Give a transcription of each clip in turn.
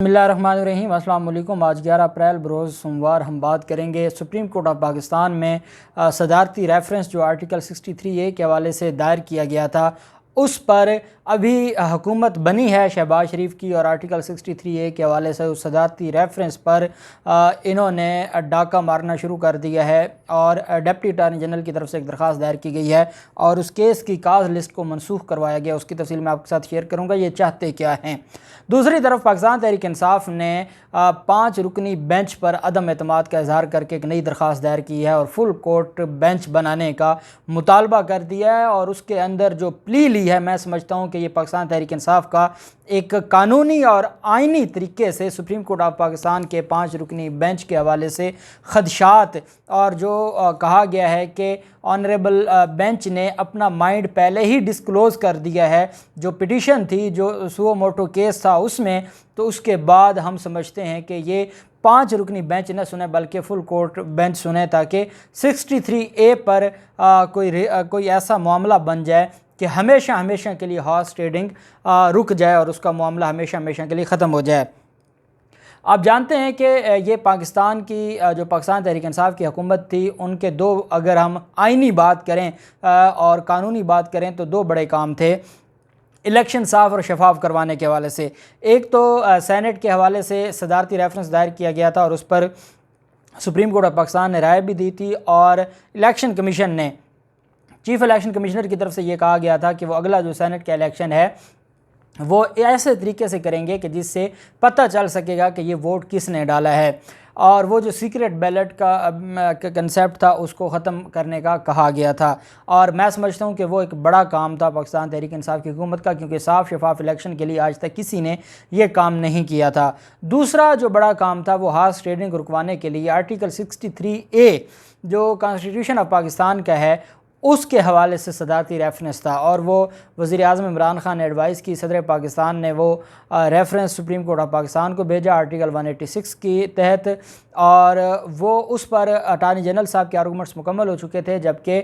بسم اللہ الرحمن الرحیم۔ السلام علیکم۔ آج 11 اپریل بروز سوموار ہم بات کریں گے سپریم کورٹ آف پاکستان میں صدارتی ریفرنس جو آرٹیکل 63A کے حوالے سے دائر کیا گیا تھا، اس پر ابھی حکومت بنی ہے شہباز شریف کی، اور آرٹیکل 63A کے حوالے سے اس صدارتی ریفرنس پر انہوں نے ڈاکہ مارنا شروع کر دیا ہے، اور ڈپٹی اٹارنی جنرل کی طرف سے ایک درخواست دائر کی گئی ہے اور اس کیس کی کاز لسٹ کو منسوخ کروایا گیا۔ اس کی تفصیل میں آپ کے ساتھ شیئر کروں گا، یہ چاہتے کیا ہیں۔ دوسری طرف پاکستان تحریک انصاف نے 5 رکنی بینچ پر عدم اعتماد کا اظہار کر کے ایک نئی درخواست دائر کی ہے اور فل کورٹ بینچ بنانے کا مطالبہ کر دیا ہے، اور اس کے اندر جو پلی لی ہے، میں سمجھتا ہوں کہ یہ پاکستان تحریک انصاف کا ایک قانونی اور آئینی طریقے سے سپریم کورٹ آف پاکستان کے 5 رکنی بینچ کے حوالے سے خدشات، اور جو کہا گیا ہے کہ آنریبل بینچ نے اپنا مائنڈ پہلے ہی ڈسکلوز کر دیا ہے جو پٹیشن تھی، جو سو موٹو کیس تھا اس میں، تو اس کے بعد ہم سمجھتے ہیں کہ یہ 5 رکنی بینچ نہ سنیں بلکہ فل کورٹ بینچ سنیں، تاکہ 63A پر کوئی ایسا معاملہ بن جائے کہ ہمیشہ کے لیے ہارس ٹریڈنگ رک جائے اور اس کا معاملہ ہمیشہ کے لیے ختم ہو جائے۔ آپ جانتے ہیں کہ یہ پاکستان کی جو پاکستان تحریک انصاف کی حکومت تھی، ان کے اگر ہم آئینی بات کریں اور قانونی بات کریں تو 2 بڑے کام تھے الیکشن صاف اور شفاف کروانے کے حوالے سے۔ ایک تو سینٹ کے حوالے سے صدارتی ریفرنس دائر کیا گیا تھا اور اس پر سپریم کورٹ آف پاکستان نے رائے بھی دی تھی، اور الیکشن کمیشن نے چیف الیکشن کمشنر کی طرف سے یہ کہا گیا تھا کہ وہ اگلا جو سینٹ کا الیکشن ہے وہ ایسے طریقے سے کریں گے کہ جس سے پتہ چل سکے گا کہ یہ ووٹ کس نے ڈالا ہے، اور وہ جو سیکرٹ بیلٹ کا کنسیپٹ تھا اس کو ختم کرنے کا کہا گیا تھا، اور میں سمجھتا ہوں کہ وہ ایک بڑا کام تھا پاکستان تحریک انصاف کی حکومت کا، کیونکہ صاف شفاف الیکشن کے لیے آج تک کسی نے یہ کام نہیں کیا تھا۔ دوسرا جو بڑا کام تھا وہ ہارس ٹریڈنگ رکوانے کے لیے آرٹیکل 63A جو کانسٹیٹیوشن آف پاکستان کا ہے، اس کے حوالے سے صدارتی ریفرنس تھا، اور وہ وزیر اعظم عمران خان نے ایڈوائز کی، صدر پاکستان نے وہ reference supreme court of Pakistan کو بھیجا آرٹیکل 186 کے تحت، اور وہ اس پر اٹارنی جنرل صاحب کے آرگومنٹس مکمل ہو چکے تھے، جبکہ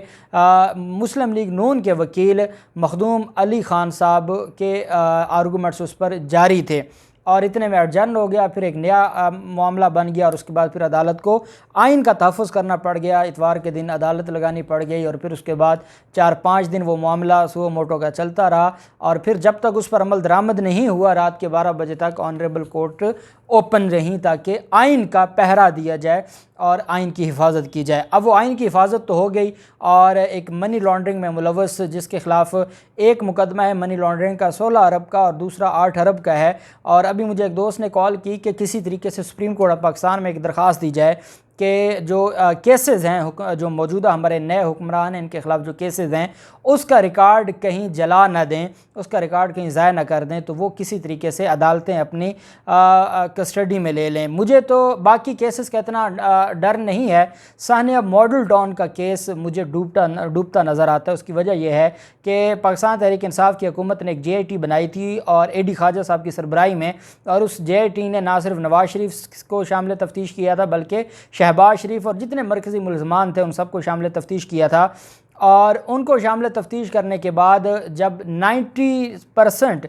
مسلم لیگ نون کے وکیل مخدوم علی خان صاحب کے آرگومنٹس اس پر جاری تھے، اور اتنے میں ایڈجرن ہو گیا، پھر ایک نیا معاملہ بن گیا، اور اس کے بعد پھر عدالت کو آئین کا تحفظ کرنا پڑ گیا، اتوار کے دن عدالت لگانی پڑ گئی، اور پھر اس کے بعد 4-5 دن وہ معاملہ سو موٹو کا چلتا رہا، اور پھر جب تک اس پر عمل درآمد نہیں ہوا رات کے 12 بجے تک آنریبل کورٹ اوپن رہیں تاکہ آئین کا پہرا دیا جائے اور آئین کی حفاظت کی جائے۔ اب وہ آئین کی حفاظت تو ہو گئی، اور ایک منی لانڈرنگ میں ملوث جس کے خلاف ایک مقدمہ ہے منی لانڈرنگ کا 16 ارب کا اور دوسرا 8 ارب کا ہے، اور ابھی مجھے ایک دوست نے کال کی کہ کسی طریقے سے سپریم کورٹ آف پاکستان میں ایک درخواست دی جائے کہ جو کیسز ہیں جو موجودہ ہمارے نئے حکمران ہیں ان کے خلاف جو کیسز ہیں اس کا ریکارڈ کہیں جلا نہ دیں، اس کا ریکارڈ کہیں ضائع نہ کر دیں، تو وہ کسی طریقے سے عدالتیں اپنی کسٹڈی میں لے لیں۔ مجھے تو باقی کیسز کا اتنا ڈر نہیں ہے، ثانیہ ماڈل ٹاؤن کا کیس مجھے ڈوبتا نظر آتا ہے۔ اس کی وجہ یہ ہے کہ پاکستان تحریک انصاف کی حکومت نے ایک JIT بنائی تھی اور AD خواجہ صاحب کی سربراہی میں، اور اس JIT نے نہ صرف نواز شریف کو شامل تفتیش کیا تھا بلکہ شہباز شریف اور جتنے مرکزی ملزمان تھے ان سب کو شامل تفتیش کیا تھا، اور ان کو شامل تفتیش کرنے کے بعد جب 90%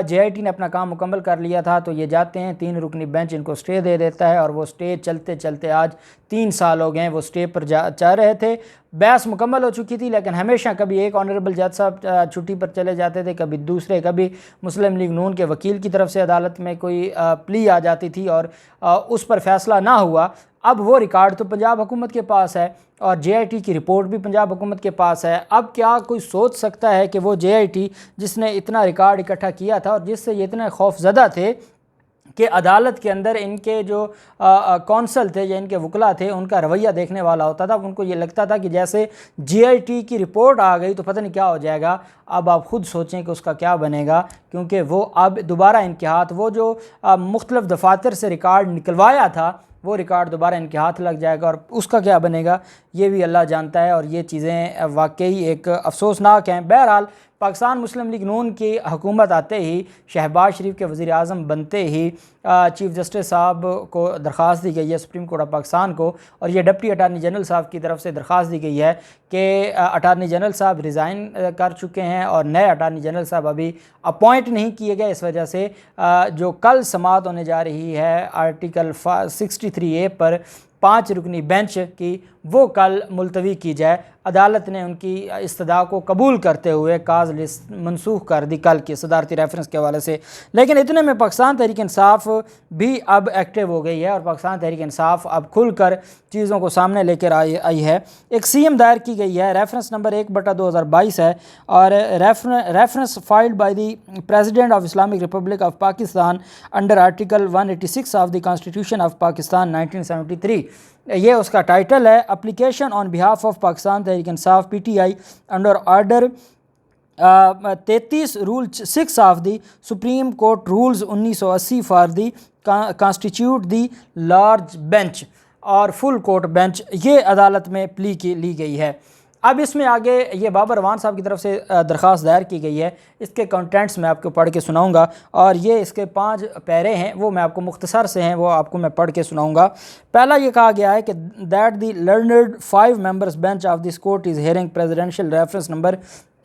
JIT نے اپنا کام مکمل کر لیا تھا تو یہ جاتے ہیں 3 رکنی بینچ ان کو سٹے دے دیتا ہے، اور وہ سٹے چلتے آج 3 سال ہو گئے ہیں، وہ سٹے پر چاہ رہے تھے، بحث مکمل ہو چکی تھی، لیکن ہمیشہ کبھی ایک آنریبل جج صاحب چھٹی پر چلے جاتے تھے، کبھی دوسرے، کبھی مسلم لیگ نون کے وکیل کی طرف سے عدالت میں کوئی پلی آ جاتی تھی اور اس پر فیصلہ نہ ہوا۔ اب وہ ریکارڈ تو پنجاب حکومت کے پاس ہے، اور JIT کی رپورٹ بھی پنجاب حکومت کے پاس ہے۔ اب کیا کوئی سوچ سکتا ہے کہ وہ JIT جس نے اتنا ریکارڈ اکٹھا کیا تھا اور جس سے یہ اتنے خوف زدہ تھے کہ عدالت کے اندر ان کے جو کونسل تھے یا ان کے وکلاء تھے ان کا رویہ دیکھنے والا ہوتا تھا، ان کو یہ لگتا تھا کہ جیسے JIT کی رپورٹ آ گئی تو پتہ نہیں کیا ہو جائے گا۔ اب آپ خود سوچیں کہ اس کا کیا بنے گا، کیونکہ وہ اب دوبارہ ان کے ہاتھ وہ جو مختلف دفاتر سے ریکارڈ نکلوایا تھا وہ ریکارڈ دوبارہ ان کے ہاتھ لگ جائے گا اور اس کا کیا بنے گا یہ بھی اللہ جانتا ہے، اور یہ چیزیں واقعی ایک افسوسناک ہیں۔ بہرحال پاکستان مسلم لیگ نون کی حکومت آتے ہی، شہباز شریف کے وزیر اعظم بنتے ہی چیف جسٹس صاحب کو درخواست دی گئی ہے، سپریم کورٹ آف پاکستان کو، اور یہ ڈپٹی اٹارنی جنرل صاحب کی طرف سے درخواست دی گئی ہے کہ اٹارنی جنرل صاحب ریزائن کر چکے ہیں اور نئے اٹارنی جنرل صاحب ابھی اپوائنٹ نہیں کیے گئے، اس وجہ سے جو کل سماعت ہونے جا رہی ہے آرٹیکل 63A پر 5 رکنی بینچ کی، وہ کل ملتوی کی جائے۔ عدالت نے ان کی استدعا کو قبول کرتے ہوئے کاز لسٹ منسوخ کر دی کل کی صدارتی ریفرنس کے حوالے سے۔ لیکن اتنے میں پاکستان تحریک انصاف بھی اب ایکٹیو ہو گئی ہے اور پاکستان تحریک انصاف اب کھل کر چیزوں کو سامنے لے کر آئی ہے۔ ایک CM دائر کی گئی ہے، ریفرنس نمبر 1/2022 ہے، اور reference filed by the president of Islamic republic of Pakistan under article 186 of the constitution of Pakistan 1973۔ یہ اس کا ٹائٹل ہے، application on behalf of Pakistan Tehreek Insaf PTI under order 33 rule 6 of the supreme court rules 1980 for the constitute the large bench اور full court bench, یہ عدالت میں پلی کی لی گئی ہے۔ اب اس میں آگے یہ بابر اعوان صاحب کی طرف سے درخواست دائر کی گئی ہے، اس کے کنٹینٹس میں آپ کو پڑھ کے سناؤں گا، اور یہ اس کے 5 پیرے ہیں، وہ میں آپ کو مختصر سے ہیں، وہ آپ کو میں پڑھ کے سناؤں گا۔ پہلا یہ کہا گیا ہے کہ that the learned 5 members bench of this court is hearing presidential reference number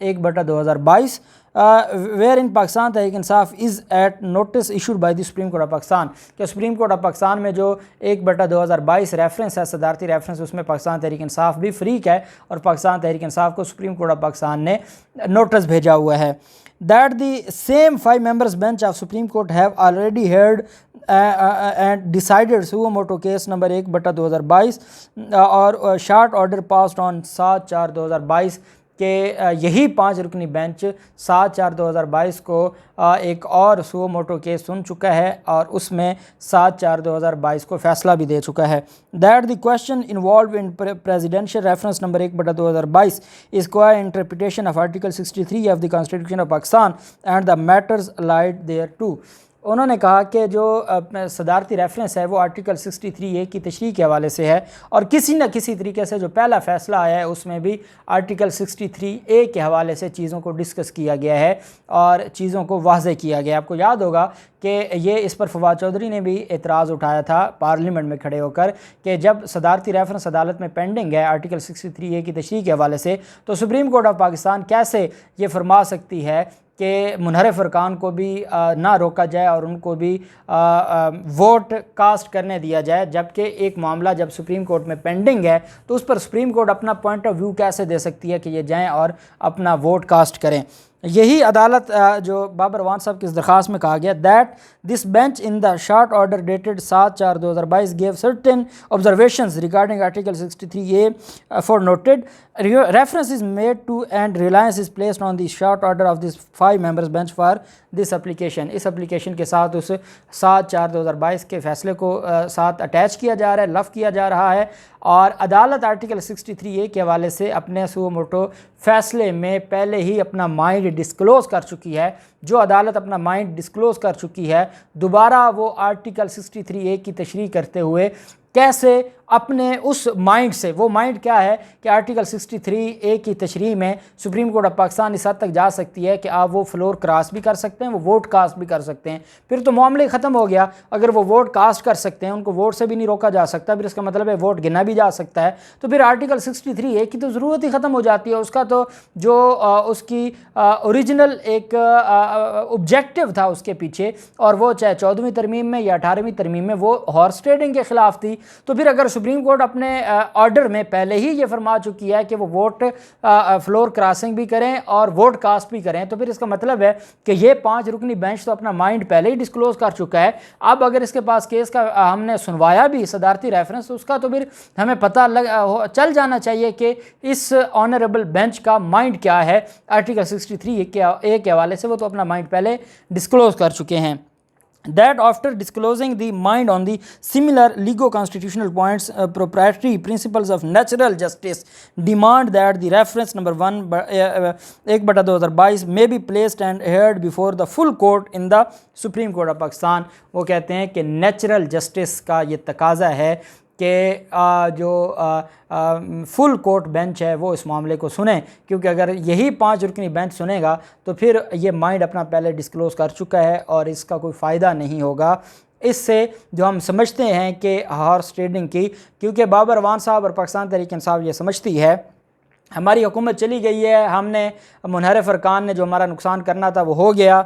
1/2022 where in Pakistan Tehreek Insaf is at notice issued by the supreme court of Pakistan, کہ سپریم کورٹ آف پاکستان میں جو 1/2022 ریفرنس ہے صدارتی ریفرنس، اس میں پاکستان تحریک انصاف بھی فریق ہے، اور پاکستان تحریک انصاف کو سپریم کورٹ آف پاکستان نے نوٹس بھیجا ہوا ہے۔ that the same 5 members bench of Supreme Court have already heard and decided suo motu case number 1/2022 اور short order passed on 7/4/2022 کہ یہی 5 رکنی بینچ 7/4/2022 کو ایک اور سو موٹو کیس سن چکا ہے اور اس میں 7/4/2022 کو فیصلہ بھی دے چکا ہے۔ That the question involved in presidential reference number 1/2022 is quire interpretation of article 63 of the constitution of Pakistan and the matters allied thereto. انہوں نے کہا کہ جو صدارتی ریفرنس ہے وہ آرٹیکل 63A کی تشریح کے حوالے سے ہے، اور کسی نہ کسی طریقے سے جو پہلا فیصلہ آیا ہے اس میں بھی آرٹیکل 63A کے حوالے سے چیزوں کو ڈسکس کیا گیا ہے اور چیزوں کو واضح کیا گیا ہے۔ آپ کو یاد ہوگا کہ یہ اس پر فواد چودھری نے بھی اعتراض اٹھایا تھا پارلیمنٹ میں کھڑے ہو کر کہ جب صدارتی ریفرنس عدالت میں پینڈنگ ہے آرٹیکل 63A کی تشریح کے حوالے سے، تو سپریم کورٹ آف پاکستان کیسے یہ فرما سکتی ہے کہ منحرف ارکان کو بھی نہ روکا جائے اور ان کو بھی ووٹ کاسٹ کرنے دیا جائے، جبکہ ایک معاملہ جب سپریم کورٹ میں پینڈنگ ہے تو اس پر سپریم کورٹ اپنا پوائنٹ آف ویو کیسے دے سکتی ہے کہ یہ جائیں اور اپنا ووٹ کاسٹ کریں۔ یہی عدالت جو بابر اعوان صاحب کی اس درخواست میں کہا گیا that this bench in the short order dated 7/4/2022 give certain observations regarding article 63A for noted reference is made to and reliance is placed on the short order of this 5 members bench for this application۔ اس application کے ساتھ اس 7/4/2022 کے فیصلے کو ساتھ attach کیا جا رہا ہے، لف کیا جا رہا ہے، اور عدالت آرٹیکل 63A کے حوالے سے اپنے سو موٹو فیصلے میں پہلے ہی اپنا مائنڈ ڈسکلوز کر چکی ہے۔ جو عدالت اپنا مائنڈ ڈسکلوز کر چکی ہے، دوبارہ وہ آرٹیکل 63A کی تشریح کرتے ہوئے کیسے اپنے اس مائنڈ سے، وہ مائنڈ کیا ہے کہ آرٹیکل 63A کی تشریح میں سپریم کورٹ آف پاکستان اس حد تک جا سکتی ہے کہ آپ وہ فلور کراس بھی کر سکتے ہیں، وہ ووٹ کاسٹ بھی کر سکتے ہیں۔ پھر تو معاملہ ختم ہو گیا، اگر وہ ووٹ کاسٹ کر سکتے ہیں، ان کو ووٹ سے بھی نہیں روکا جا سکتا، پھر اس کا مطلب ہے ووٹ گنا بھی جا سکتا ہے، تو پھر آرٹیکل 63A کی تو ضرورت ہی ختم ہو جاتی ہے۔ اس کا تو جو اس کی اوریجنل ایک آبجیکٹیو تھا اس کے پیچھے، اور وہ چاہے 14ویں ترمیم میں یا 18ویں ترمیم میں، وہ ہارس ٹریڈنگ کے خلاف تھی، تو پھر اگر سپریم کورٹ اپنے آرڈر میں پہلے ہی یہ فرما چکی ہے کہ وہ ووٹ فلور کراسنگ بھی کریں اور ووٹ کاسٹ بھی کریں، تو پھر اس کا مطلب ہے کہ یہ 5 رکنی بینچ تو اپنا مائنڈ پہلے ہی ڈسکلوز کر چکا ہے۔ اب اگر اس کے پاس کیس کا ہم نے سنوایا بھی صدارتی ریفرنس، اس کا تو پھر ہمیں پتہ چل جانا چاہیے کہ اس آنریبل بینچ کا مائنڈ کیا ہے آرٹیکل 63A کے حوالے سے، وہ تو اپنا مائنڈ پہلے ڈسکلوز کر چکے ہیں۔ that after disclosing the mind on the similar legal constitutional points, proprietary principles of natural justice demand that the reference number 1/2022 may be placed and heard before the full court in the Supreme Court of Pakistan. وہ کہتے ہیں کہ natural justice کا یہ تقاضا ہے کہ جو فل کورٹ بینچ ہے وہ اس معاملے کو سنیں، کیونکہ اگر یہی 5 رکنی بینچ سنے گا تو پھر یہ مائنڈ اپنا پہلے ڈسکلوز کر چکا ہے اور اس کا کوئی فائدہ نہیں ہوگا. اس سے جو ہم سمجھتے ہیں کہ ہارس ٹریڈنگ کی، کیونکہ بابر اعوان صاحب اور پاکستان تحریک انصاف یہ سمجھتی ہے ہماری حکومت چلی گئی ہے، ہم نے منحرف ارکان نے جو ہمارا نقصان کرنا تھا وہ ہو گیا.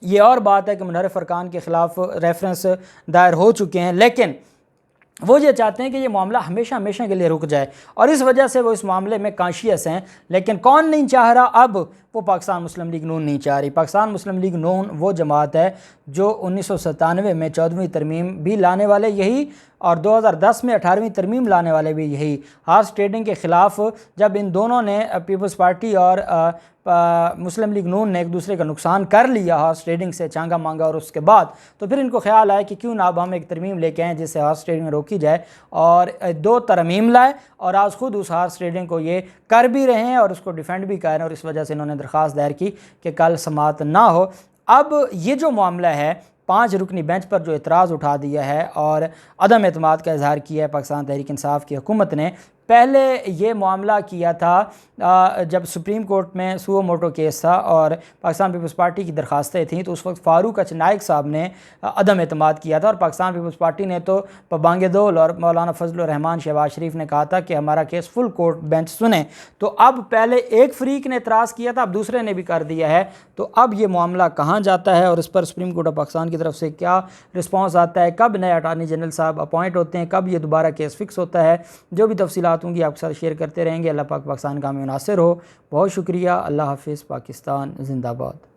یہ اور بات ہے کہ منحرف ارکان کے خلاف ریفرنس دائر ہو چکے ہیں، لیکن وہ یہ چاہتے ہیں کہ یہ معاملہ ہمیشہ ہمیشہ کے لیے رک جائے، اور اس وجہ سے وہ اس معاملے میں کانشیس ہیں. لیکن کون نہیں چاہ رہا اب؟ وہ پاکستان مسلم لیگ نون نہیں چاہ رہی. پاکستان مسلم لیگ نون وہ جماعت ہے جو 1997 میں 14ویں ترمیم بھی لانے والے یہی، اور 2010 میں 18ویں ترمیم لانے والے بھی یہی. ہارس ٹریڈنگ کے خلاف جب ان دونوں نے، پیپلز پارٹی اور مسلم لیگ نون نے ایک دوسرے کا نقصان کر لیا ہارس ٹریڈنگ سے چانگا مانگا، اور اس کے بعد تو پھر ان کو خیال آیا کہ کیوں نہ اب ہم ایک ترمیم لے کے آئیں جس سے ہارس ٹریڈنگ روکی جائے، اور 2 ترمیم لائے، اور آج خود اس ہارس ٹریڈنگ کو یہ کر بھی رہے ہیں اور اس کو ڈیفینڈ بھی کر رہے ہیں، اور اس وجہ سے انہوں نے درخواست دائر کی کہ کل سماعت نہ ہو. اب یہ جو معاملہ ہے 5 رکنی بینچ پر جو اعتراض اٹھا دیا ہے اور عدم اعتماد کا اظہار کیا ہے پاکستان تحریک انصاف کی حکومت نے، پہلے یہ معاملہ کیا تھا جب سپریم کورٹ میں سو موٹو کیس تھا اور پاکستان پیپلز پارٹی کی درخواستیں تھیں، تو اس وقت فاروق اچنائک صاحب نے عدم اعتماد کیا تھا، اور پاکستان پیپلز پارٹی نے تو پابانگ دول اور مولانا فضل الرحمان شہباز شریف نے کہا تھا کہ ہمارا کیس فل کورٹ بینچ سنیں. تو اب پہلے ایک فریق نے اعتراض کیا تھا، اب دوسرے نے بھی کر دیا ہے. تو اب یہ معاملہ کہاں جاتا ہے اور اس پر سپریم کورٹ آف پاکستان کی طرف سے کیا رسپانس آتا ہے، کب نئے اٹارنی جنرل صاحب اپوائنٹ ہوتے ہیں، کب یہ دوبارہ کیس فکس ہوتا ہے، جو بھی تفصیلات ہوں گی آپ کے ساتھ شیئر کرتے رہیں گے. اللہ پاک پاکستان کا ہمیں ناصر ہو. بہت شکریہ. اللہ حافظ. پاکستان زندہ باد.